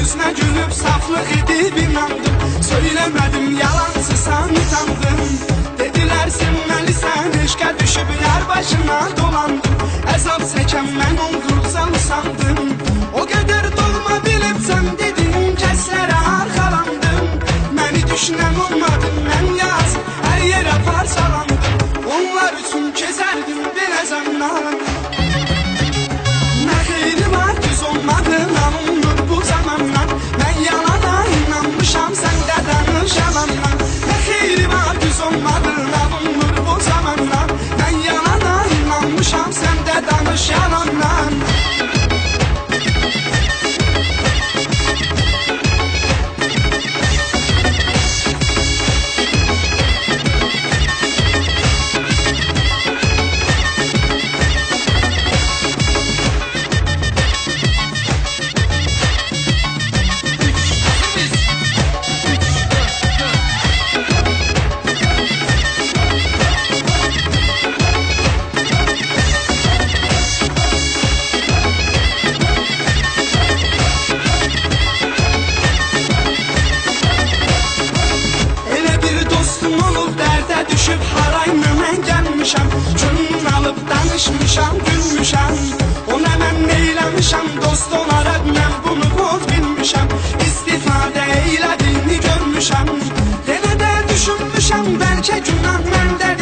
gözüne gülüp saflık edip inandım. Söylemedim yalansızsan utandım. Dediler sevmelisən eşqə düşüp yar başına dolandım. Əzab çəkən mən olduqca usandım. O qədər dolma bilib sən dedin kəslərə arxalandım. Məni düşünən olmadı mən yazım hər yerə parçalandım. Onlar üçün keçərdim belə zaman. Nə xeyri var düz olmadı namımdır bu zamanlar. Mən yalana inanmışam sən də danış yalanlar. Nə xeyri var düz olmadı namımdır bu zamanlar. Mən yalana inanmışam sən də danış yalanlar. Düşüp harayla mən gəlmişəm. Könlümü alıp danışmışam, gülmüşəm. Ona mən neyləmişəm, dost olaraq mən bunu boz bilmişəm. İstifadə eylədiyini görmüşəm. Yenə də düşünmüşəm, bəlkə günah məndə